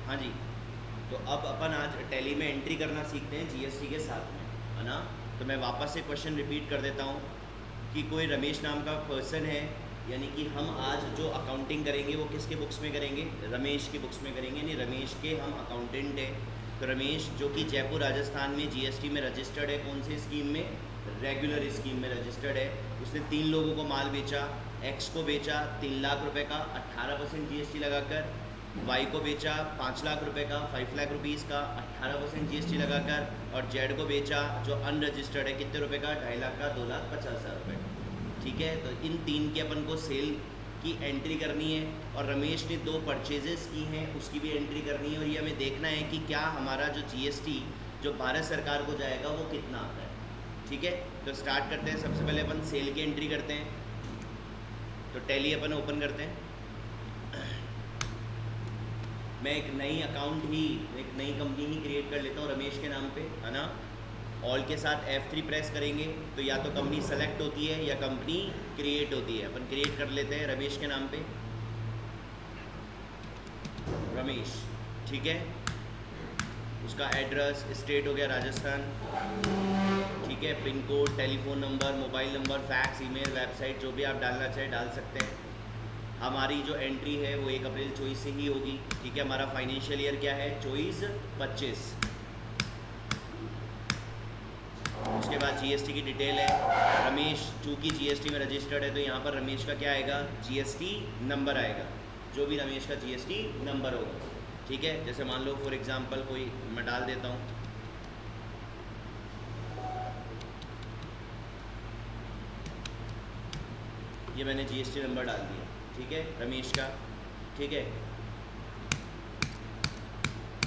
हाँ जी। तो अब अपन आज टैली में एंट्री करना सीखते हैं जीएसटी के साथ में, है ना। तो मैं वापस से क्वेश्चन रिपीट कर देता हूँ कि कोई रमेश नाम का पर्सन है, यानी कि हम आज जो अकाउंटिंग करेंगे वो किसके बुक्स में करेंगे, रमेश की बुक्स में करेंगे, यानी रमेश के हम अकाउंटेंट हैं। तो रमेश जो कि जयपुर राजस्थान में जीएसटी में रजिस्टर्ड है, कौन सी स्कीम में, रेगुलर स्कीम में रजिस्टर्ड है। उसने 3 लोगों को माल बेचा, एक्स को बेचा 3 लाख रुपए का 18% जीएसटी लगाकर, वाई को बेचा 5 लाख रुपए का 5 लाख रुपीज़ का 18% जीएसटी लगाकर, और जेड को बेचा जो अनरजिस्टर्ड है कितने रुपए का, 2.5 लाख का 2,50,000 रुपये। ठीक है, तो इन 3 की अपन को सेल की एंट्री करनी है, और रमेश ने 2 परचेजेस की हैं उसकी भी एंट्री करनी है, और ये हमें देखना है कि क्या हमारा जो जीएसटी जो भारत सरकार को जाएगा वो कितना आता है। ठीक है, तो स्टार्ट करते हैं। सबसे पहले अपन सेल की एंट्री करते हैं। तो टैली अपन ओपन करते हैं। मैं एक नई कंपनी ही क्रिएट कर लेता हूँ रमेश के नाम पे, है ना। ऑल के साथ F3 प्रेस करेंगे तो या तो कंपनी सेलेक्ट होती है या कंपनी क्रिएट होती है। अपन क्रिएट कर लेते हैं रमेश के नाम पे, रमेश। ठीक है, उसका एड्रेस स्टेट हो गया राजस्थान। ठीक है, pin code, telephone number, mobile number, fax, email, website, जो भी आप डालना चाहें डाल सकते हैं। हमारी जो एंट्री है वो 1 अप्रैल 24 से ही होगी। ठीक है, हमारा फाइनेंशियल ईयर क्या है, 24-25। उसके बाद जीएसटी की डिटेल है। रमेश चूँकि जीएसटी में रजिस्टर्ड है तो यहाँ पर रमेश का क्या आएगा, जीएसटी नंबर आएगा, जो भी रमेश का जीएसटी नंबर होगा। ठीक है, जैसे मान लो फॉर एग्जांपल कोई मैं डाल देता हूँ, ये मैंने जीएसटी नंबर डाल दिया। ठीक है, रमेश का। ठीक है,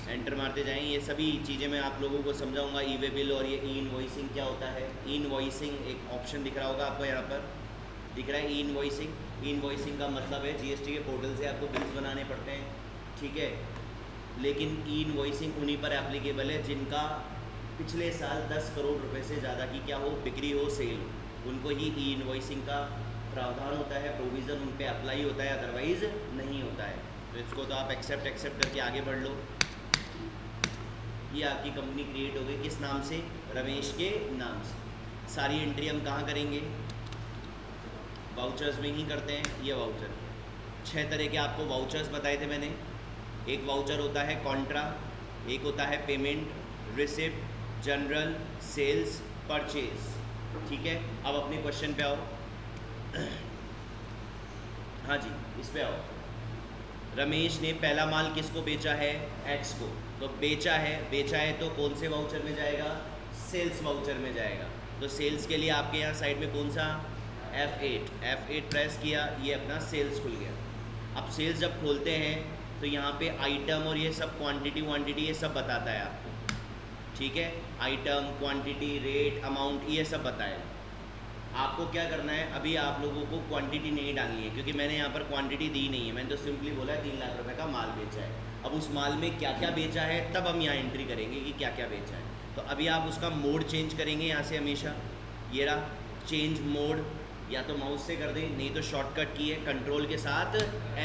एंटर मारते जाएं। ये सभी चीज़ें मैं आप लोगों को समझाऊंगा, ई वे बिल और ये ई इनवॉइसिंग क्या होता है। ई इनवॉइसिंग एक ऑप्शन दिख रहा होगा आपको, यहाँ पर दिख रहा है ई इनवॉइसिंग। ई इनवॉइसिंग का मतलब है जीएसटी के पोर्टल से आपको बिल्स बनाने पड़ते हैं। ठीक है, लेकिन ई इनवॉइसिंग उन्हीं पर एप्लीकेबल है जिनका पिछले साल 10 करोड़ रुपए से ज़्यादा की क्या हो, बिक्री हो, सेल हो, उनको ही ई इनवॉइसिंग का प्रावधान होता है, प्रोविज़न उन पर अप्लाई होता है, अदरवाइज़ नहीं होता है। तो इसको तो आप एक्सेप्ट करके आगे बढ़ लो। ये आपकी कंपनी क्रिएट हो गई, किस नाम से, रमेश के नाम से। सारी एंट्री हम कहाँ करेंगे, वाउचर्स में ही करते हैं। ये वाउचर 6 तरह के आपको वाउचर्स बताए थे मैंने। एक वाउचर होता है कॉन्ट्रा, एक होता है payment, receipt, journal, sales, purchase. ठीक है, अब अपने क्वेश्चन पे आओ। हाँ जी, इस पे आओ। रमेश ने पहला माल किसको बेचा है, एक्स को। तो बेचा है तो कौन से वाउचर में जाएगा, सेल्स वाउचर में जाएगा। तो सेल्स के लिए आपके यहाँ साइड में कौन सा, F8 प्रेस किया, ये अपना सेल्स खुल गया। अब सेल्स जब खोलते हैं तो यहाँ पे आइटम और ये सब क्वांटिटी ये सब बताता है आपको। ठीक है, आइटम, क्वांटिटी, रेट, अमाउंट, ये सब बताएगा। आपको क्या करना है, अभी आप लोगों को क्वांटिटी नहीं डालनी है क्योंकि मैंने यहाँ पर क्वांटिटी दी नहीं है। मैंने तो सिंपली बोला है 3 लाख रुपए का माल बेचा है। अब उस माल में क्या क्या बेचा है तब हम यहाँ एंट्री करेंगे कि क्या क्या बेचा है। तो अभी आप उसका मोड चेंज करेंगे यहाँ से हमेशा। ये रहा चेंज मोड, या तो माउस से कर दें, नहीं तो शॉर्टकट की है कंट्रोल के साथ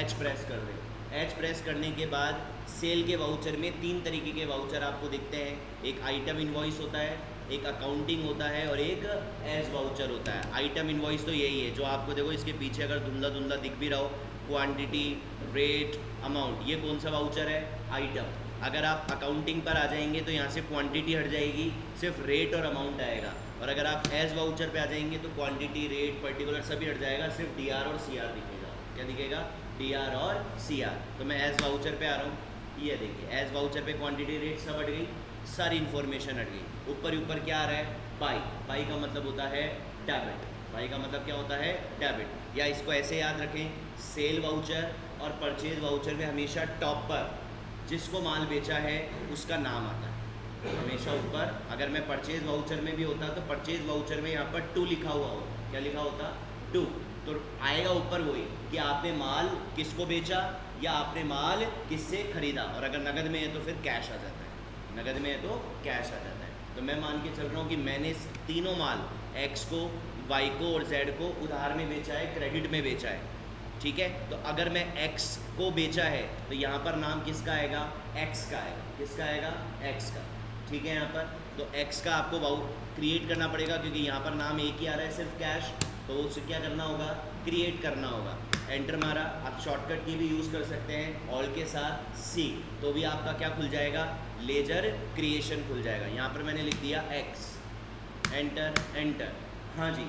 H प्रेस कर दें। H प्रेस करने के बाद सेल के वाउचर में 3 तरीके के वाउचर आपको दिखते हैं। एक आइटम इनवॉइस होता है, एक अकाउंटिंग होता है और एक एज वाउचर होता है। आइटम इनवॉइस तो यही है जो आपको देखो इसके पीछे अगर धुंधला दिख भी रहा हो, क्वांटिटी, रेट, अमाउंट, ये कौन सा वाउचर है, आइटम। अगर आप अकाउंटिंग पर आ जाएंगे तो यहाँ से क्वांटिटी हट जाएगी, सिर्फ रेट और अमाउंट आएगा। और अगर आप एज वाउचर पे आ जाएंगे तो क्वांटिटी, रेट, पर्टिकुलर सभी हट जाएगा, सिर्फ DR और CR दिखेगा। क्या दिखेगा, DR और CR। तो मैं एज वाउचर पे आ रहा हूँ, ये देखिए एज वाउचर पे क्वांटिटी, रेट सब हट गई, सारी इन्फॉर्मेशन हट गई। ऊपर क्या आ रहा है, बाई का मतलब होता है डेबिट। बाई का मतलब क्या होता है, डेबिट। या इसको ऐसे याद रखें, सेल वाउचर और परचेज वाउचर में हमेशा टॉप पर जिसको माल बेचा है उसका नाम आता है हमेशा ऊपर। अगर मैं परचेज वाउचर में भी होता तो परचेज वाउचर में यहाँ पर 2 लिखा हुआ होता। क्या लिखा होता, 2। तो आएगा ऊपर वही कि आपने माल किसको बेचा या आपने माल किससे खरीदा। और अगर नगद में है तो फिर कैश आ जाता है, नगद में है तो कैश आ जाता है। तो मैं मान के चल रहा हूँ कि मैंने तीनों माल, एक्स को, वाई को और जेड को उधार में बेचा है, क्रेडिट में बेचा है। ठीक है। तो अगर मैं x को बेचा है तो यहाँ पर नाम किसका आएगा, x का आएगा। किसका आएगा, x का। ठीक है, यहाँ पर तो x का आपको वाउ क्रिएट करना पड़ेगा, क्योंकि यहाँ पर नाम एक ही आ रहा है सिर्फ कैश, तो उसे क्या करना होगा, क्रिएट करना होगा। एंटर मारा। आप शॉर्टकट की भी यूज़ कर सकते हैं, ऑल के साथ C, तो भी आपका क्या खुल जाएगा, लेजर क्रिएशन खुल जाएगा। यहाँ पर मैंने लिख दिया x, एंटर एंटर। हाँ जी,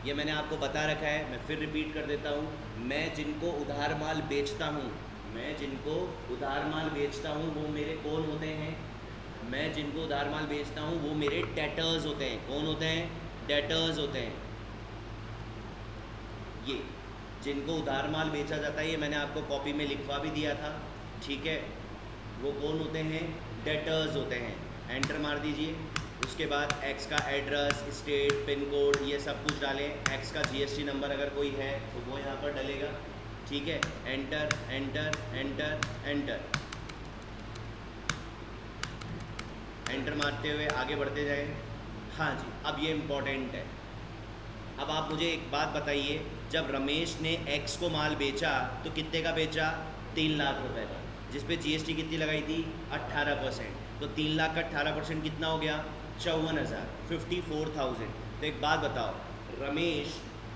ये मैंने आपको बता रखा है, मैं फिर रिपीट कर देता हूँ। मैं जिनको उधार माल बेचता हूँ, मैं जिनको उधार माल बेचता हूँ वो मेरे कौन होते हैं, मैं जिनको उधार माल बेचता हूँ वो मेरे डेटर्स होते हैं। कौन होते हैं, डेटर्स होते हैं। ये जिनको उधार माल बेचा जाता है, ये मैंने आपको कॉपी में लिखवा भी दिया था, ठीक है। वो कौन होते हैं, डेटर्स होते हैं। एंटर मार दीजिए। उसके बाद x का एड्रेस, स्टेट, पिन कोड, ये सब कुछ डालें। x का GST नंबर अगर कोई है तो वो यहाँ पर डलेगा, ठीक है। Enter enter enter enter enter मारते हुए आगे बढ़ते जाएं। हाँ जी, अब ये इम्पोर्टेंट है। अब आप मुझे एक बात बताइए, जब रमेश ने x को माल बेचा तो कितने का बेचा, 3 लाख रुपए का, जिस पे GST कितनी लगाई थी, 18%। तो 3 लाख का 18% कितना हो गया, 54,000, 54,000। तो एक बात बताओ, रमेश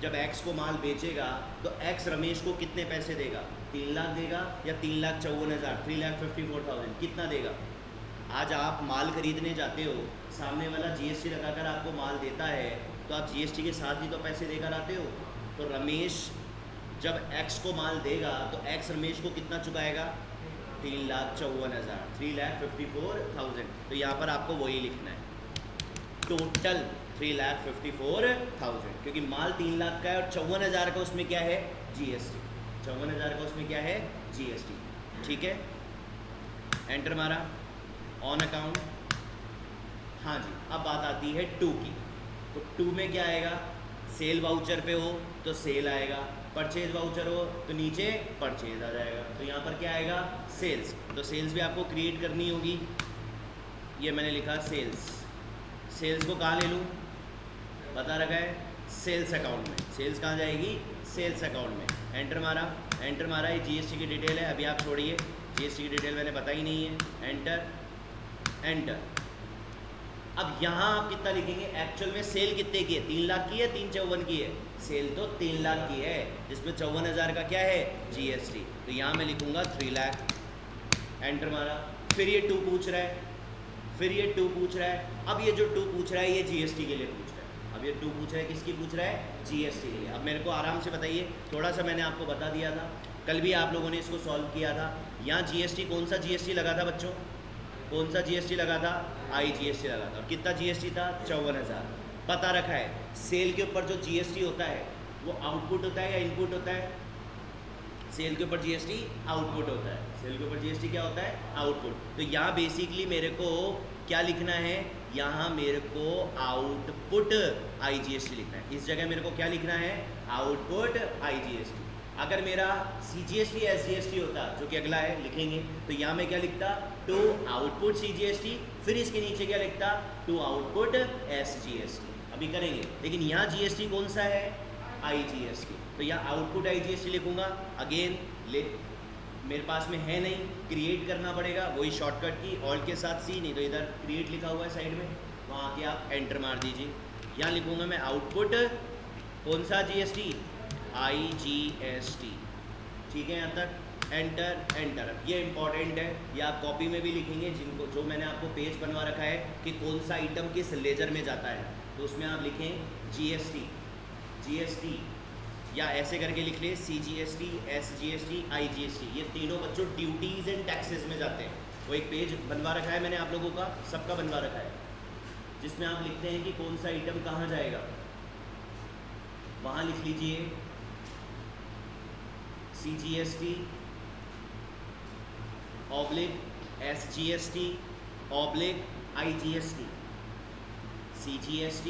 जब x को माल बेचेगा तो x रमेश को कितने पैसे देगा, 3 लाख देगा या 3,54,000, 3,54,000 कितना देगा। आज आप माल खरीदने जाते हो, सामने वाला GST लगाकर आपको माल देता है, तो आप GST के साथ ही तो पैसे देकर आते हो। तो रमेश जब x को माल देगा तो x रमेश को कितना चुकाएगा, 3,54,000, 3,54,000। तो यहाँ पर आपको वही लिखना है, टोटल 3,54,000, क्योंकि माल 3 लाख का है और 54,000 का उसमें क्या है, GST। 54,000 का उसमें क्या है, GST, ठीक है। एंटर मारा, ऑन अकाउंट। हाँ जी, अब बात आती है 2 की। तो 2 में क्या आएगा, सेल वाउचर पे हो तो सेल आएगा, परचेज वाउचर हो तो नीचे परचेज आ जाएगा। तो यहाँ पर क्या आएगा, सेल्स। तो सेल्स भी आपको क्रिएट करनी होगी। ये मैंने लिखा सेल्स। सेल्स को कहाँ ले लूँ, बता रखा है सेल्स अकाउंट में। सेल्स कहाँ जाएगी, सेल्स अकाउंट में। एंटर मारा, एंटर मारा। ये GST की डिटेल है, अभी आप छोड़िए, GST की डिटेल मैंने बताई नहीं है। Enter enter. अब यहाँ आप कितना लिखेंगे, एक्चुअल में सेल कितने की है, 3 लाख की है, 354 की है। सेल तो 3 लाख की है, जिसमें 54,000 का क्या है, GST। तो यहाँ मैं लिखूंगा 3 लाख। एंटर मारा। फिर ये 2 पूछ रहा है, फिर ये 2 पूछ रहा है। अब ये जो 2 पूछ रहा है ये GST के लिए पूछ रहा है। अब ये 2 पूछ रहा है, किसकी पूछ रहा है, GST के लिए। अब मेरे को आराम से बताइए, थोड़ा सा मैंने आपको बता दिया था, कल भी आप लोगों ने इसको सॉल्व किया था। यहाँ GST, कौन सा GST लगा था बच्चों, कौन सा GST लगा था, IGST लगा था। और कितना GST था, 54,000। बता रखा है सेल के ऊपर जो GST होता है वो आउटपुट होता है या इनपुट होता है, सेल के ऊपर GST आउटपुट होता है। सेल के ऊपर GST क्या होता है, आउटपुट। तो यहाँ बेसिकली मेरे को क्या लिखना है, यहाँ मेरे को आउटपुट IGST लिखना है। इस जगह मेरे को क्या लिखना है, आउटपुट IGST। अगर मेरा CGST SGST होता, जो कि अगला है लिखेंगे, तो यहाँ मैं क्या लिखता, टू आउटपुट CGST, फिर इसके नीचे क्या लिखता, टू आउटपुट SGST। अभी करेंगे, लेकिन यहाँ GST कौन सा है, IGST। तो यहाँ आउटपुट IGST लिखूंगा। अगेन मेरे पास में है नहीं, क्रिएट करना पड़ेगा, वही शॉर्टकट की ऑल्ट के साथ C, नहीं तो इधर क्रिएट लिखा हुआ है साइड में, वहाँ आके आप एंटर मार दीजिए। यहाँ लिखूंगा मैं आउटपुट कौन सा GST, IGST, ठीक है। यहाँ तक एंटर एंटर। ये इंपॉर्टेंट है, ये आप कॉपी में भी लिखेंगे, जिनको जो मैंने आपको पेज बनवा रखा है कि कौन सा आइटम किस लेजर में जाता है, तो उसमें आप लिखें GST, या ऐसे करके लिख ले CGST, SGST, IGST। ये तीनों बच्चों ड्यूटीज़ एंड टैक्सेस में जाते हैं। वो एक पेज बनवा रखा है मैंने आप लोगों का, सबका बनवा रखा है, जिसमें आप लिखते हैं कि कौन सा आइटम कहाँ जाएगा। वहाँ लिख लीजिए CGST oblique SGST oblique IGST, CGST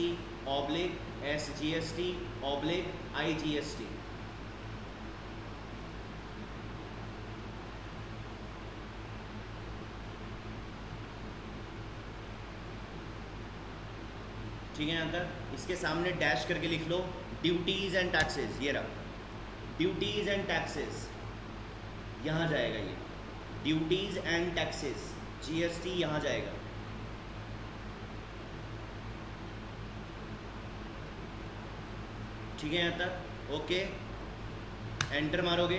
oblique SGST oblique IGST। ठीक है। यहाँ तक इसके सामने डैश करके लिख लो ड्यूटीज़ एंड टैक्सेस, ये रहा ड्यूटीज एंड टैक्सेस यहाँ जाएगा, ये ड्यूटीज एंड टैक्सेस जीएसटी यहाँ जाएगा। ठीक है यहाँ तक? ओके, एंटर मारोगे,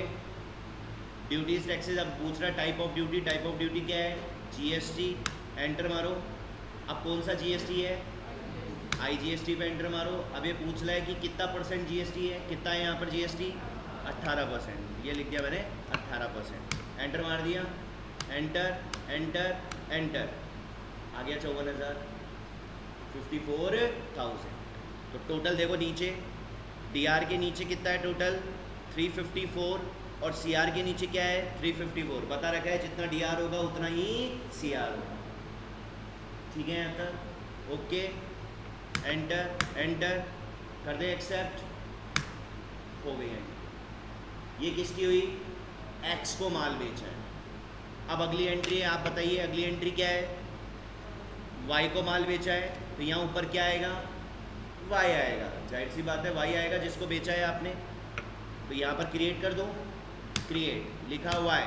ड्यूटीज टैक्सेस। अब पूछ रहा type of duty, type of duty क्या है? जीएसटी, एंटर मारो। अब कौन सा जीएसटी है? आईजीएसटी पे एंटर मारो। अब ये पूछ रहा है कि कितना परसेंट जीएसटी है, कितना है यहाँ पर जीएसटी? 18%। ये लिख दिया मैंने 18%, एंटर मार दिया, एंटर एंटर एंटर, आ गया 54,000, 54,000। तो टोटल देखो नीचे, डीआर के नीचे कितना है टोटल? 354, और सीआर के नीचे क्या है? 354। बता रखा है जितना डीआर होगा उतना ही सीआर होगा। ठीक है यहाँ तक? ओके, एंटर एंटर कर दे, एक्सेप्ट, हो गई है। ये किसकी हुई? एक्स को माल बेचा है। अब अगली एंट्री है, आप बताइए अगली एंट्री क्या है? वाई को माल बेचा है, तो यहाँ ऊपर क्या आएगा? वाई आएगा। जाहिर सी बात है वाई आएगा जिसको बेचा है आपने। तो यहाँ पर क्रिएट कर दो, क्रिएट, लिखा वाई,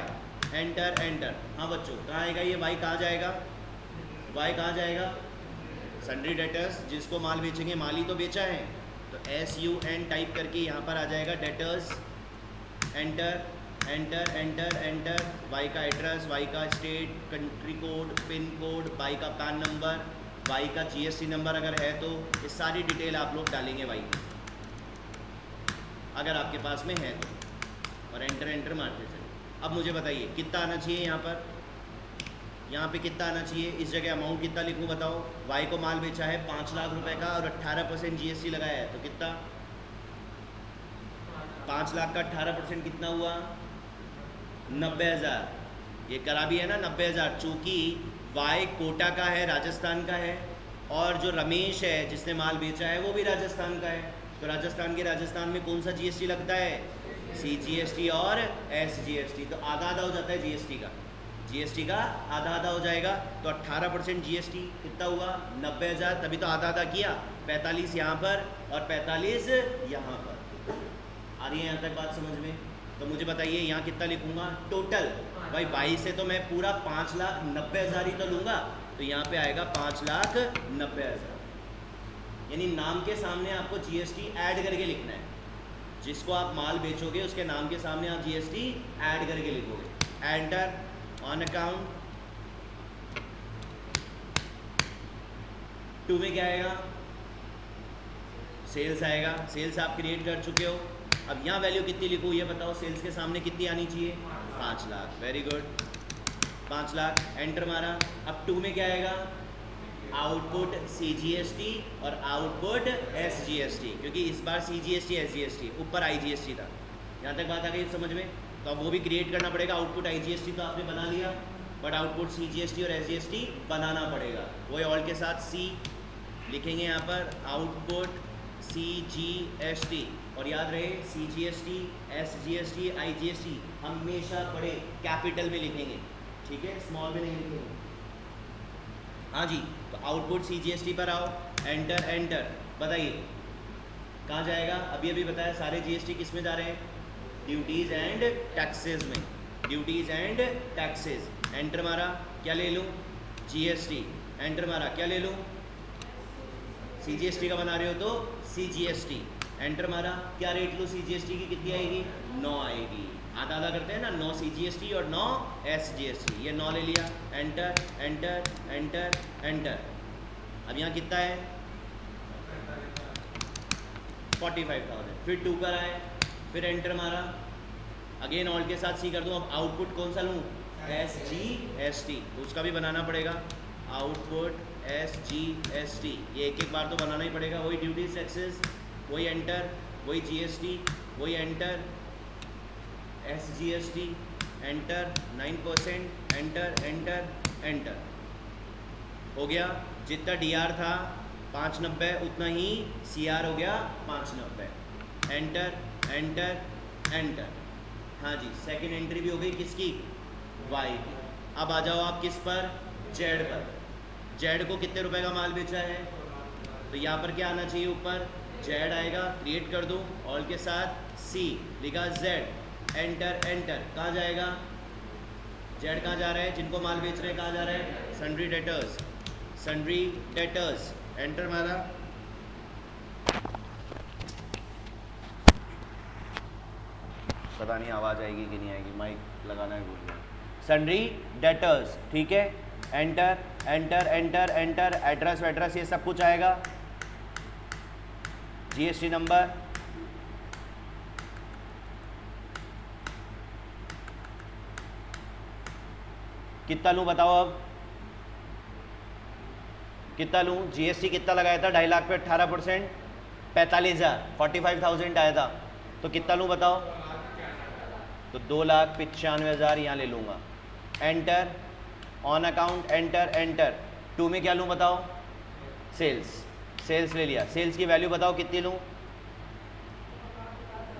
एंटर एंटर। हाँ बच्चों, कहाँ आएगा ये वाई? कहाँ जाएगा वाई? कहाँ जाएगा? सन्ड्री डेटर्स, जिसको माल बेचेंगे, माल ही तो बेचा है, तो SUN टाइप करके यहाँ पर आ जाएगा debtors, enter enter enter enter. Y का एड्रेस, वाई का state, country code, pin code, Y का पैन नंबर, वाई का GST नंबर अगर है तो, ये सारी डिटेल आप लोग डालेंगे वाई की, अगर आपके पास में है तो, और एंटर एंटर मारते चलिए। अब मुझे बताइए कितना आना चाहिए यहाँ पर? यहाँ पे कितना आना चाहिए? इस जगह अमाउंट कितना लिखूँ बताओ? वाई को माल बेचा है 5 लाख रुपए का और 18% GST लगाया है, तो कितना? 5 लाख का 18% कितना हुआ? 90,000। ये करा भी है ना 90,000, चूँकि वाई कोटा का है, राजस्थान का है, और जो रमेश है जिसने माल बेचा है वो भी राजस्थान का है। तो राजस्थान में कौन सा GST लगता है? CGST और SGST। तो आधा आधा हो जाता है GST का आधा आधा हो जाएगा। तो 18% GST कितना हुआ? 90,000। तभी तो आधा आधा किया, 45 यहाँ पर और 45 यहाँ पर। आ रही है यहाँ तक बात समझ में? तो मुझे बताइए यहाँ कितना लिखूँगा टोटल? भाई वाई से तो मैं पूरा 5,90,000 ही तो लूँगा, तो यहाँ पे आएगा 5,90,000। यानी नाम के सामने आपको GST ऐड करके लिखना है। जिसको आप माल बेचोगे उसके नाम के सामने आप GST ऐड करके लिखोगे। एंटर, ऑन अकाउंट, 2 में क्या आएगा? सेल्स आएगा। सेल्स आप क्रिएट कर चुके हो। अब यहाँ वैल्यू कितनी लिखूँ ये बताओ? सेल्स के सामने कितनी आनी चाहिए? 5 lakh. Very good, 5 lakh, enter मारा। अब 2 में क्या आएगा? आउटपुट CGST और आउटपुट SGST, क्योंकि इस बार CGST SGST, ऊपर IGST था। यहाँ तक बात आ गई समझ में? तो अब वो भी क्रिएट करना पड़ेगा। आउटपुट IGST तो आपने बना लिया, बट आउटपुट CGST और SGST बनाना पड़ेगा। वो ऑल के साथ C लिखेंगे यहाँ पर, आउटपुट CGST, और याद रहे CGST SGST IGST हमेशा बड़े कैपिटल में लिखेंगे, ठीक है, स्मॉल में नहीं लिखेंगे। हाँ जी, तो आउटपुट CGST पर आओ, एंटर एंटर, बताइए कहाँ जाएगा? अभी बताया सारे GST किस में जा रहे हैं? ड्यूटीज़ एंड टैक्सेस में। ड्यूटीज़ एंड टैक्सेस, एंटर मारा, क्या ले लूँ? GST, एंटर मारा, क्या ले लूँ? CGST का बना रहे हो तो CGST, एंटर मारा, क्या रेट लूँ? CGST की कितनी आएगी? 9 आएगी। आधा आधा करते हैं ना, 9 CGST और 9 SGST। ये 9 ले लिया, एंटर एंटर एंटर एंटर। अब यहाँ कितना है? 45,000। फिर 2 पर आए, फिर एंटर मारा, अगेन ऑल के साथ C कर दूँ। अब आउटपुट कौन सा लूँ? SGST, उसका भी बनाना पड़ेगा। आउटपुट SGST, ये एक एक बार तो बनाना ही पड़ेगा। वही ड्यूटीज टैक्सेस, वही एंटर, वही GST, वही enter, SGST, enter, 9%, enter enter enter. हो गया। जितना DR था 590 उतना ही CR हो गया 590। Enter enter enter. हाँ जी, सेकंड एंट्री भी हो गई किसकी? Y की। अब आ जाओ आप किस पर? Z पर। Z को कितने रुपए का माल बेचा है? तो यहाँ पर क्या आना चाहिए ऊपर? Z आएगा, क्रिएट कर दूँ ऑल के साथ सी लिखा जेड, एंटर एंटर, कहाँ जाएगा, जेड कहाँ जा रहा है, जिनको माल बेच रहे हैं कहाँ जा रहा है, sundry debtors, sundry debtors, enter मारा, पता नहीं आवाज़ आएगी कि नहीं आएगी, माइक लगाना है भूल गया, सन्ड्री डेटर्स, ठीक है, enter enter enter enter, address वेड्रेस ये सब कुछ आएगा, जीएसटी नंबर, कितना लूँ बताओ अब, कितना लूँ, जीएसटी कितना लगाया था 2.5 लाख पे 18%, 45,000, 45,000 आया था, तो कितना लूँ बताओ, तो 2,95,000 यहाँ ले लूँगा, enter, on account enter enter, 2 में क्या लूँ बताओ, सेल्स, सेल्स ले लिया, सेल्स की वैल्यू बताओ कितनी लूँ,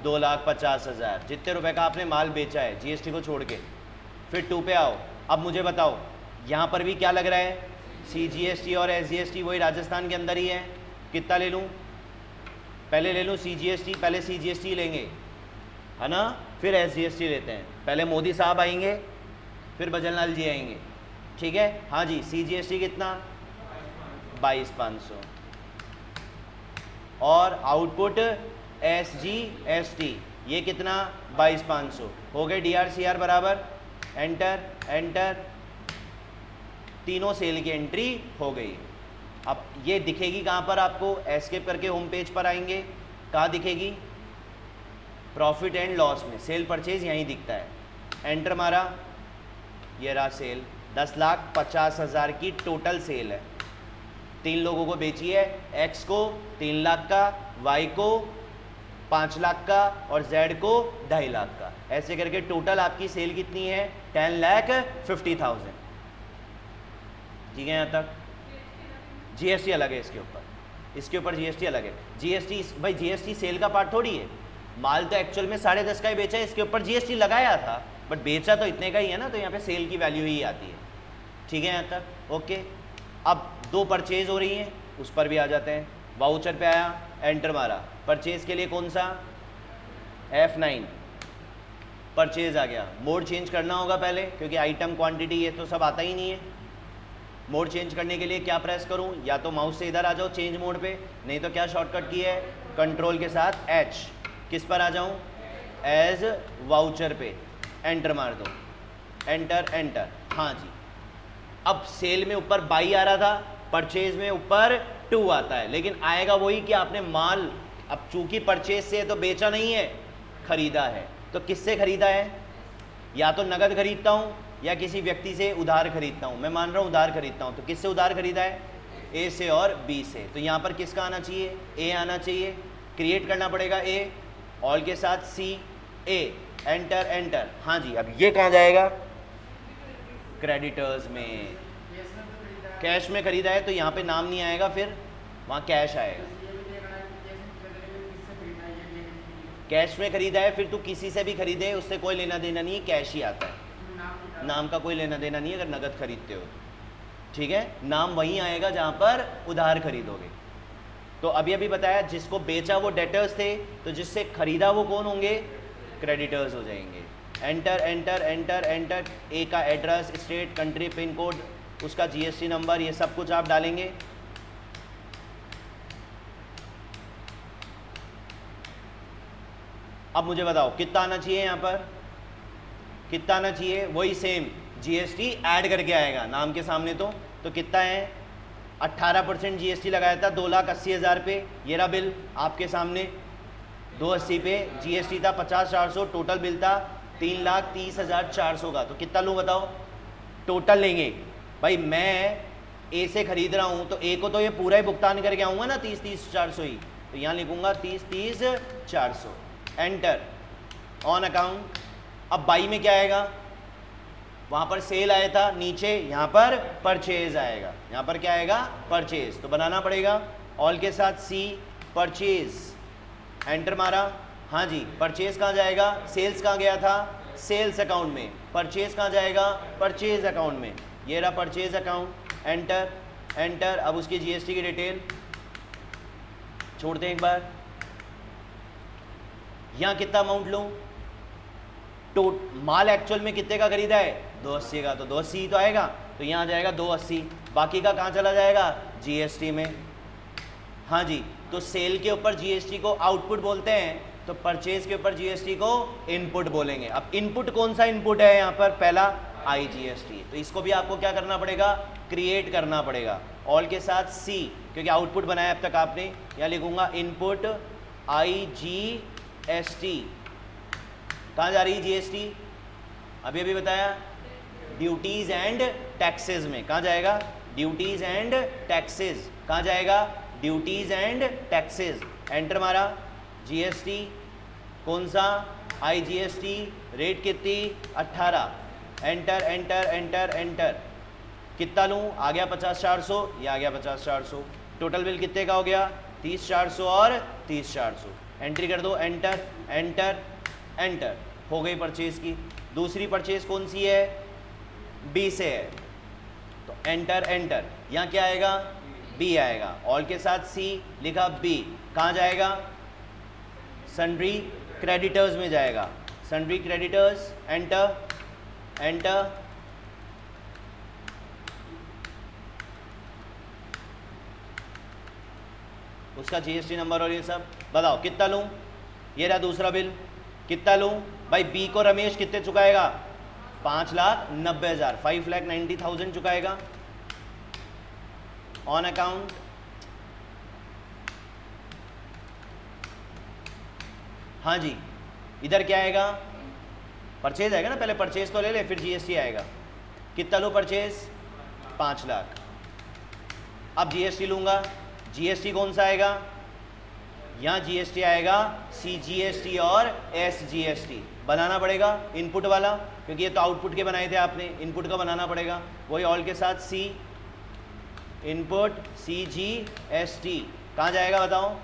2,50,000, जितने रुपए का आपने माल बेचा है जीएसटी को छोड़ के, फिर 2 पे आओ, अब मुझे बताओ यहाँ पर भी क्या लग रहा है, सीजीएसटी और एसजीएसटी वही राजस्थान के अंदर ही है, कितना ले लूँ, पहले ले लूँ सीजीएसटी, पहले सीजीएसटी लेंगे है ना, फिर एसजीएसटी लेते हैं, पहले मोदी साहब आएंगे फिर भजनलाल जी आएंगे, ठीक है, हाँ जी, सीजीएसटी कितना 22,500 और आउटपुट एसजीएसटी ये कितना 22,500 हो गए, डीआरसीआर बराबर, एंटर एंटर, तीनों सेल की एंट्री हो गई। अब ये दिखेगी कहाँ पर आपको, एस्केप करके होम पेज पर आएंगे, कहाँ दिखेगी, प्रॉफिट एंड लॉस में, सेल परचेज यहीं दिखता है, एंटर मारा, ये रहा सेल, 10,50,000 की टोटल सेल है, 3 लोगों को बेची है, एक्स को 3 लाख का, वाई को 5 लाख का और जेड को 2.5 लाख का, ऐसे करके टोटल आपकी सेल कितनी है 10,50,000, ठीक है, यहाँ तक जीएसटी अलग है, इसके ऊपर जीएसटी अलग है, जीएसटी भाई जीएसटी सेल का पार्ट थोड़ी है, माल तो एक्चुअल में 10.5 का ही बेचा है, इसके ऊपर जीएसटी लगाया था बट बेचा तो इतने का ही है ना, तो यहाँ पे सेल की वैल्यू ही आती है, ठीक है यहाँ तक, ओके। अब 2 परचेज हो रही हैं, उस पर भी आ जाते हैं, वाउचर पे आया, एंटर मारा, परचेज के लिए कौन सा F9 परचेज आ गया, मोड चेंज करना होगा पहले क्योंकि आइटम क्वांटिटी ये तो सब आता ही नहीं है, मोड चेंज करने के लिए क्या प्रेस करूं, या तो माउस से इधर आ जाओ चेंज मोड पे, नहीं तो क्या शॉर्टकट की है कंट्रोल के साथ H, किस पर आ जाऊं, एज वाउचर पे, एंटर मार दो, एंटर एंटर, हाँ जी। अब सेल में ऊपर बाई आ रहा था, परचेज में ऊपर 2 आता है, लेकिन आएगा वही कि आपने माल, अब चूंकि परचेज से तो बेचा नहीं है, खरीदा है, तो किससे खरीदा है, या तो नगद खरीदता हूँ या किसी व्यक्ति से उधार खरीदता हूँ, मैं मान रहा हूँ उधार खरीदता हूँ, तो किससे उधार खरीदा है, ए से और बी से, तो यहाँ पर किसका आना चाहिए, ए आना चाहिए, क्रिएट करना पड़ेगा ए, ऑल के साथ सी ए, एंटर एंटर, हाँ जी। अब ये कहाँ जाएगा, क्रेडिटर्स में, कैश में खरीदा है तो यहाँ पे नाम नहीं आएगा, फिर वहाँ कैश आएगा, कैश में खरीदा है, फिर तू किसी से भी खरीदे उससे कोई लेना देना नहीं है, कैश ही आता है, नाम का कोई लेना देना नहीं है अगर नगद खरीदते हो, ठीक है, नाम वहीं आएगा जहाँ पर उधार खरीदोगे। तो अभी अभी बताया जिसको बेचा वो डेटर्स थे, तो जिससे खरीदा वो कौन होंगे, क्रेडिटर्स हो जाएंगे, एंटर एंटर एंटर एंटर, ए का address, state, country, pin code, उसका जीएसटी नंबर, ये सब कुछ आप डालेंगे, अब मुझे बताओ कितना आना चाहिए, यहाँ पर कितना आना चाहिए, वही सेम जीएसटी ऐड करके आएगा नाम के सामने, तो कितना है 18% जीएसटी लगाया था 2,80,000 पे, ये रहा बिल आपके सामने, 280 पे जीएसटी था 50,400, टोटल बिल था 3,30,400 का, तो कितना लूँ बताओ, टोटल लेंगे भाई, मैं ए से खरीद रहा हूँ तो ए को तो ये पूरा ही भुगतान करके आऊँगा ना 30,400 ही, तो यहाँ लिखूँगा 30,400, एंटर, ऑन अकाउंट। अब बाई में क्या आएगा, वहाँ पर सेल आया था नीचे, यहाँ पर परचेज आएगा, यहाँ पर क्या आएगा परचेज, तो बनाना पड़ेगा, ऑल के साथ सी परचेज, एंटर मारा, हाँ जी, परचेज कहाँ जाएगा, सेल्स कहाँ गया था, सेल्स अकाउंट में, परचेज कहाँ जाएगा, परचेज अकाउंट में, ये रहा परचेज अकाउंट, एंटर एंटर। अब उसकी जीएसटी की डिटेल छोड़ते हैं एक बार, यहाँ कितना अमाउंट लूँ, तो माल एक्चुअल में कितने का खरीदा है 280 का, तो 280 तो आएगा, तो यहाँ आ जाएगा 280, बाकी का कहाँ चला जाएगा जीएसटी में। हाँ जी, तो सेल के ऊपर जीएसटी को आउटपुट बोलते हैं, तो परचेज के ऊपर जीएसटी को इनपुट बोलेंगे। अब इनपुट कौन सा इनपुट है यहाँ पर, पहला आईजीएसटी, तो इसको भी आपको क्या करना पड़ेगा, क्रिएट करना पड़ेगा, ऑल के साथ सी, क्योंकि आउटपुट बनाया अब तक आपने। यहाँ लिखूंगा इनपुट आईजीएसटी, कहाँ जा रही है जीएसटी, अभी अभी बताया ड्यूटीज एंड टैक्सेस में, कहाँ जाएगा ड्यूटीज एंड टैक्सेस, कहाँ जाएगा ड्यूटीज एंड टैक्सेस, एंटर मारा, जीएसटी कौन सा आईजीएसटी, रेट कितनी 18, एंटर एंटर एंटर एंटर, कितना लूँ, आ गया 50,400, ये आ गया 50,400, टोटल बिल कितने का हो गया 30,400 और 30,400, एंट्री कर दो, एंटर एंटर एंटर, हो गई परचेज की। दूसरी परचेज कौन सी है, बी से है, तो एंटर एंटर, यहाँ क्या आएगा बी आएगा, ऑल के साथ सी लिखा, बी कहाँ जाएगा सन्ड्री क्रेडिटर्स में जाएगा, सन्ड्री क्रेडिटर्स, एंटर एंटर, उसका जीएसटी नंबर और ये सब बताओ कितना लूँ, ये रहा दूसरा बिल, कितना लूँ भाई, बी को रमेश कितने चुकाएगा 5,90,000, 5,90,000 चुकाएगा ऑन अकाउंट, हाँ जी, इधर क्या आएगा परचेज आएगा ना, पहले परचेज तो ले ले फिर जीएसटी आएगा, कितना लो परचेज 5 लाख, अब जीएसटी लूँगा, जीएसटी कौन सा आएगा, यहाँ जीएसटी आएगा सीजीएसटी और एसजीएसटी, बनाना पड़ेगा इनपुट वाला, क्योंकि ये तो आउटपुट के बनाए थे आपने, इनपुट का बनाना पड़ेगा, वही ऑल के साथ सी, इनपुट सीजीएसटी, कहाँ जाएगा बताओ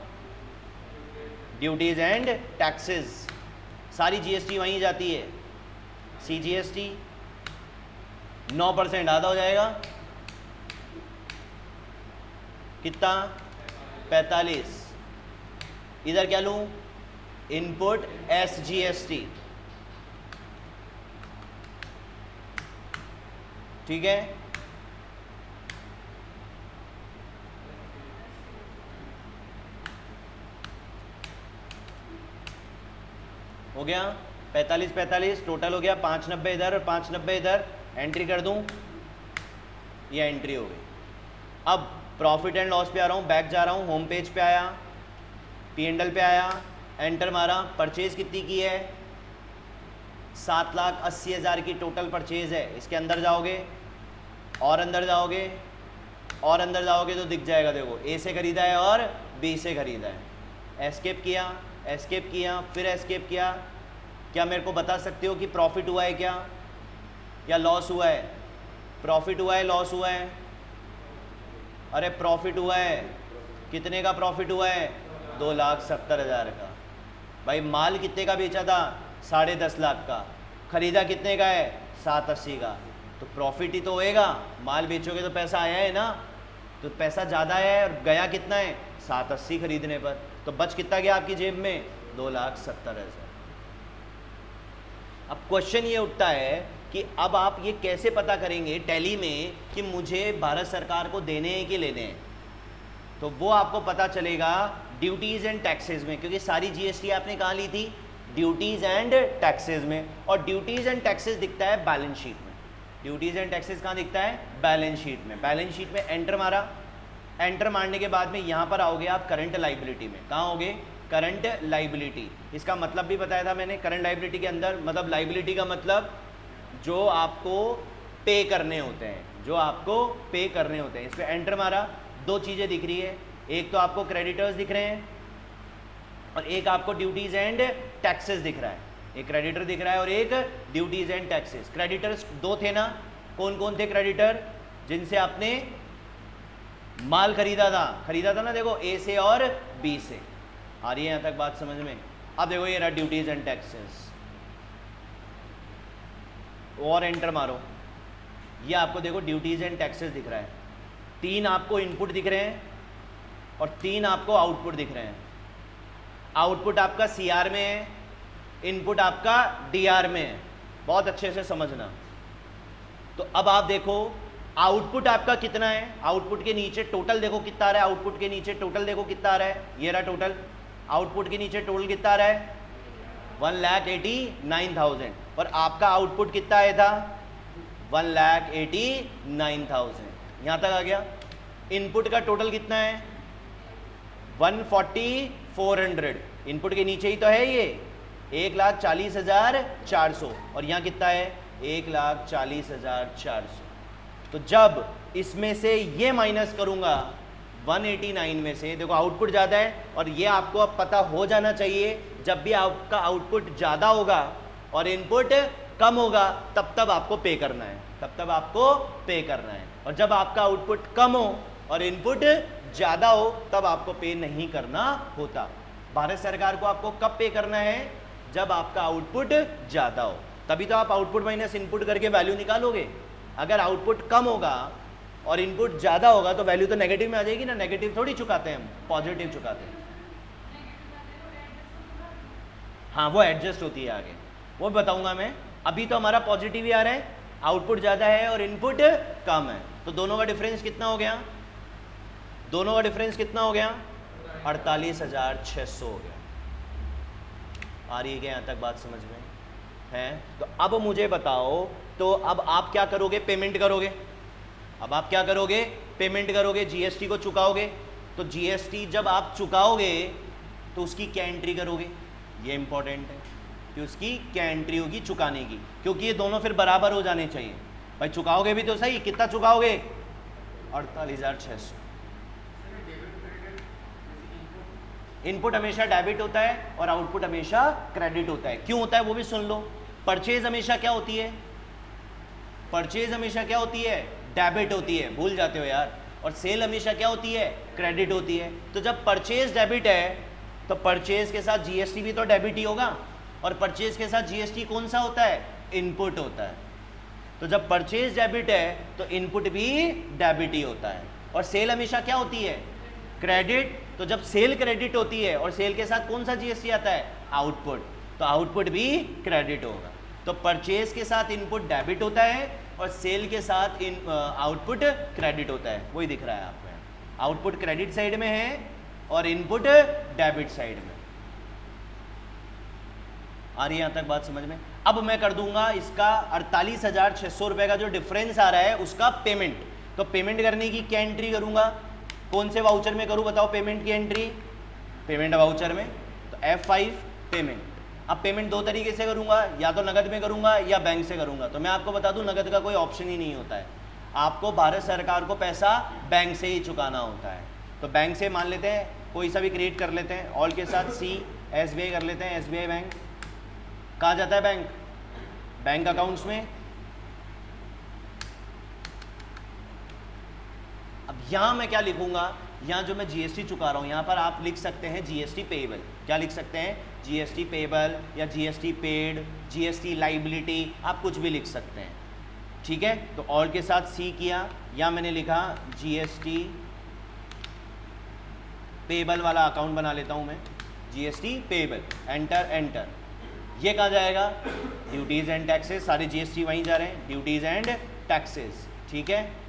ड्यूटीज एंड टैक्सेस, सारी जीएसटी वहीं जाती है, सीजीएसटी 9% आधा हो जाएगा, कितना 45, इधर क्या लूँ इनपुट एसजीएसटी, ठीक है, हो गया 45 टोटल हो गया, 590 इधर और 590 इधर, एंट्री कर दूं, ये एंट्री हो गई। अब प्रॉफिट एंड लॉस पे आ रहा हूँ, बैक जा रहा हूँ, होम पेज पे आया, P&L पे आया, एंटर मारा, परचेज कितनी की है 7,80,000 की टोटल परचेज है, इसके अंदर जाओगे और अंदर जाओगे और अंदर जाओगे तो दिख जाएगा, देखो ए से खरीदा है और बी से खरीदा है, एस्केप किया, एस्केप किया, फिर एस्केप किया, क्या मेरे को बता सकते हो कि प्रॉफिट हुआ है क्या या लॉस हुआ है, प्रॉफिट हुआ है लॉस हुआ है, अरे प्रॉफिट हुआ है, कितने का प्रॉफिट हुआ है 2,70,000 का, भाई माल कितने का बेचा था 10.5 लाख का, खरीदा कितने का है 780 का, तो प्रॉफिट ही तो होएगा, माल बेचोगे तो पैसा आया है ना, तो पैसा ज़्यादा है और गया कितना है 780 खरीदने पर, तो बच कितना गया आपकी जेब में 2,70,000। अब क्वेश्चन ये उठता है कि अब आप ये कैसे पता करेंगे टैली में कि मुझे भारत सरकार को देने हैं कि लेने हैं, तो वो आपको पता चलेगा ड्यूटीज़ एंड टैक्सेस में, क्योंकि सारी जीएसटी आपने कहाँ ली थी ड्यूटीज़ एंड टैक्सेस में, और ड्यूटीज़ एंड टैक्सेस दिखता है बैलेंस शीट में, ड्यूटीज़ एंड टैक्सेस कहाँ दिखता है बैलेंस शीट में, बैलेंस शीट में एंटर मारा, एंटर मारने के बाद में यहाँ पर आओगे आप करंट लाइबिलिटी में, कहाँ होगे करंट लाइबिलिटी, इसका मतलब भी बताया था मैंने, करंट लाइबिलिटी के अंदर मतलब लाइबिलिटी का मतलब जो आपको पे करने होते हैं, जो आपको पे करने होते हैं, इस पर एंटर मारा, दो चीज़ें दिख रही है, एक तो आपको क्रेडिटर्स दिख रहे हैं और एक आपको ड्यूटीज़ एंड टैक्सेस दिख रहा है, एक क्रेडिटर दिख रहा है और एक ड्यूटीज़ एंड टैक्सेस। क्रेडिटर्स दो थे ना, कौन कौन थे क्रेडिटर, जिनसे आपने माल खरीदा था ना, देखो ए से और बी से, आ रही है यहाँ तक बात समझ में। अब देखो ये रहा ड्यूटीज़ एंड टैक्सेस, और एंटर मारो, ये आपको देखो ड्यूटीज़ एंड टैक्सेस दिख रहा है, 3 आपको इनपुट दिख रहे हैं और 3 आपको आउटपुट दिख रहे हैं। आउटपुट आपका सीआर में है इनपुट आपका डीआर में है, बहुत अच्छे से समझना। तो अब आप देखो आउटपुट आपका कितना है, आउटपुट के नीचे टोटल देखो कितना आ रहा है, आउटपुट के नीचे टोटल देखो कितना आ रहा है, ये रहा टोटल, आउटपुट के नीचे टोटल कितना आ रहा है 1,89,000, और आपका आउटपुट कितना आया था 1,89,000, यहां तक आ गया। इनपुट का टोटल कितना है 140,400, इनपुट के नीचे ही तो है ये 1,40,400, और यहाँ कितना है 1,40,400। तो जब इसमें से ये माइनस करूंगा 189 में से, देखो आउटपुट ज़्यादा है, और ये आपको अब पता हो जाना चाहिए जब भी आपका आउटपुट ज़्यादा होगा और इनपुट कम होगा तब तब आपको पे करना है, तब तब आपको पे करना है। और जब आपका आउटपुट कम हो और इनपुट ज़्यादा हो तब आपको पे नहीं करना होता। भारत सरकार को आपको कब पे करना है, जब आपका आउटपुट ज़्यादा हो, तभी तो आप आउटपुट माइनस इनपुट करके वैल्यू निकालोगे। अगर आउटपुट कम होगा और इनपुट ज़्यादा होगा तो वैल्यू तो नेगेटिव में आ जाएगी ना, नेगेटिव थोड़ी चुकाते हैं हम, पॉजिटिव चुकाते हैं। हाँ वो एडजस्ट होती है आगे, वो बताऊंगा मैं। अभी तो हमारा पॉजिटिव ही आ रहा है, आउटपुट ज़्यादा है और इनपुट कम है, तो दोनों का डिफरेंस कितना हो गया, दोनों का डिफरेंस कितना हो गया 48,600 हो गया। आ रही है क्या यहाँ तक बात समझ में है? तो अब मुझे बताओ, तो अब आप क्या करोगे, पेमेंट करोगे। अब आप क्या करोगे, पेमेंट करोगे, जीएसटी को चुकाओगे। तो जीएसटी जब आप चुकाओगे तो उसकी क्या एंट्री करोगे, ये इंपॉर्टेंट है कि उसकी क्या एंट्री होगी चुकाने की, क्योंकि ये दोनों फिर बराबर हो जाने चाहिए। भाई चुकाओगे भी तो सही, कितना चुकाओगे 48,600। इनपुट हमेशा डेबिट होता है और आउटपुट हमेशा क्रेडिट होता है। क्यों होता है वो भी सुन लो। परचेज हमेशा क्या होती है, परचेज हमेशा क्या होती है डेबिट होती है, भूल जाते हो यार। और सेल हमेशा क्या होती है क्रेडिट होती है। तो जब परचेज डेबिट है तो परचेज के साथ जीएसटी भी तो डेबिट ही होगा, और परचेज के साथ जीएसटी कौन सा होता है, इनपुट होता है। तो जब परचेज डेबिट है तो इनपुट भी डेबिट ही होता है। और सेल हमेशा क्या होती है क्रेडिट। तो जब सेल क्रेडिट होती है और सेल के साथ कौन सा जीएसटी आता है, आउटपुट, तो आउटपुट भी क्रेडिट होगा। तो परचेज के साथ इनपुट डेबिट होता है और सेल के साथ आउटपुट क्रेडिट होता है। वही दिख रहा है आपको, आउटपुट क्रेडिट साइड में है और इनपुट डेबिट साइड में। आ रही है यहाँ तक बात समझ में। अब मैं कर दूंगा इसका 48,600 रुपये का जो डिफरेंस आ रहा है उसका पेमेंट। तो पेमेंट करने की क्या एंट्री करूंगा, कौन से वाउचर में करूं बताओ पेमेंट की एंट्री, पेमेंट वाउचर में। तो F5 पेमेंट। अब पेमेंट दो तरीके से करूंगा, या तो नगद में करूंगा या बैंक से करूंगा। तो मैं आपको बता दूं नगद का कोई ऑप्शन ही नहीं होता है, आपको भारत सरकार को पैसा बैंक से ही चुकाना होता है। तो बैंक से मान लेते हैं कोई सा भी क्रिएट कर लेते हैं, ऑल के साथ सी SBI कर लेते हैं। SBI बैंक कहाँ जाता है, बैंक, बैंक अकाउंट्स में। अब यहाँ मैं क्या लिखूंगा, यहाँ जो मैं जीएसटी चुका रहा हूँ यहाँ पर आप लिख सकते हैं जीएसटी पेएबल। क्या लिख सकते हैं, जीएसटी पेएबल या जीएसटी पेड, जीएसटी लाइबिलिटी, आप कुछ भी लिख सकते हैं, ठीक है। तो ऑल के साथ सी किया, या मैंने लिखा जीएसटी पेएबल वाला अकाउंट बना लेता हूँ मैं, जीएसटी पेएबल, एंटर एंटर। ये कहाँ जाएगा, ड्यूटीज़ एंड टैक्सेस, सारे जीएसटी वहीं जा रहे हैं, ड्यूटीज़ एंड टैक्सेस, ठीक है।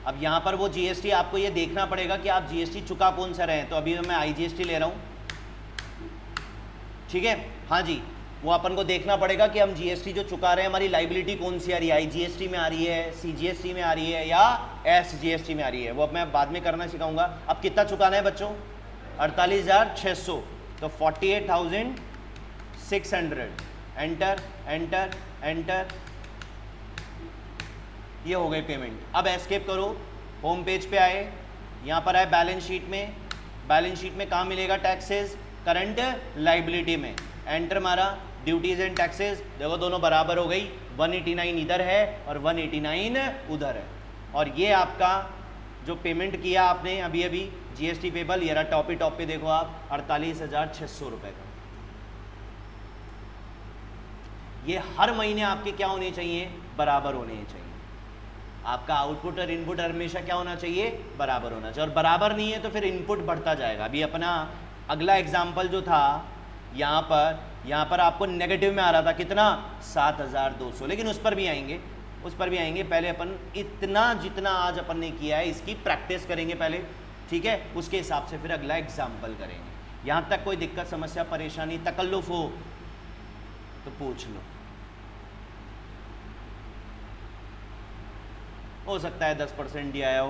अब यहाँ पर वो जीएसटी आपको ये देखना पड़ेगा कि आप जीएसटी चुका कौन सा रहे हैं। तो अभी मैं आईजीएसटी ले रहा हूँ, ठीक है। हाँ जी, वो अपन को देखना पड़ेगा कि हम जीएसटी जो चुका रहे हैं हमारी लाइबिलिटी कौन सी आ रही है, आईजीएसटी में आ रही है, सीजीएसटी में आ रही है या एसजीएसटी में आ रही है। वो अब मैं बाद में करना सिखाऊंगा। अब कितना चुकाना है बच्चों, 48,600, तो 48,600, एंटर एंटर एंटर, ये हो गई पेमेंट। अब एस्केप करो, होम पेज पे आए, यहाँ पर आए बैलेंस शीट में, बैलेंस शीट में कहाँ मिलेगा टैक्सेस, करंट लाइबिलिटी में, एंटर मारा, ड्यूटीज एंड टैक्सेस, देखो दोनों बराबर हो गई, 189 इधर है और 189 उधर है। और ये आपका जो पेमेंट किया आपने अभी अभी जीएसटी पेबल, ये रहा टॉप ही टॉप पे देखो आप 48,600 रुपये का। ये हर महीने आपके क्या होने चाहिए, बराबर होने चाहिए। आपका आउटपुट और इनपुट हमेशा क्या होना चाहिए, बराबर होना चाहिए, और बराबर नहीं है तो फिर इनपुट बढ़ता जाएगा। अभी अपना अगला एग्जाम्पल जो था यहाँ पर आपको नेगेटिव में आ रहा था कितना, 7200, लेकिन उस पर भी आएंगे। पहले अपन इतना जितना आज अपन ने किया है इसकी प्रैक्टिस करेंगे पहले, ठीक है, उसके हिसाब से फिर अगला एग्जाम्पल करेंगे। यहाँ तक कोई दिक्कत, समस्या, परेशानी, तकल्लुफ हो तो पूछ लो। हो सकता है 10% ही आया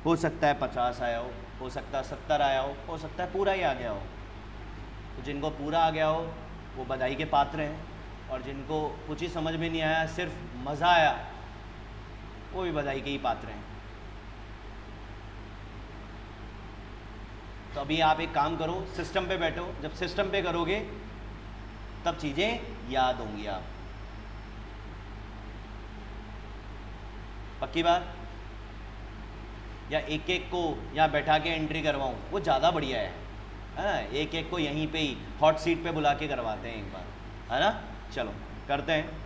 हो सकता है 50 आया हो सकता है 70 आया हो सकता है पूरा ही आ गया हो। तो जिनको पूरा आ गया हो वो बधाई के पात्र हैं, और जिनको कुछ ही समझ में नहीं आया, सिर्फ मज़ा आया, वो भी बधाई के ही पात्र हैं। तो अभी आप एक काम करो, सिस्टम पे बैठो, जब सिस्टम पे करोगे तब चीज़ें याद होंगी आप। पक्की बात? या एक एक को यहाँ बैठा के एंट्री करवाऊँ, वो ज़्यादा बढ़िया है ना, एक एक को यहीं पे ही हॉट सीट पे बुला के करवाते हैं एक बार, है ना। चलो करते हैं।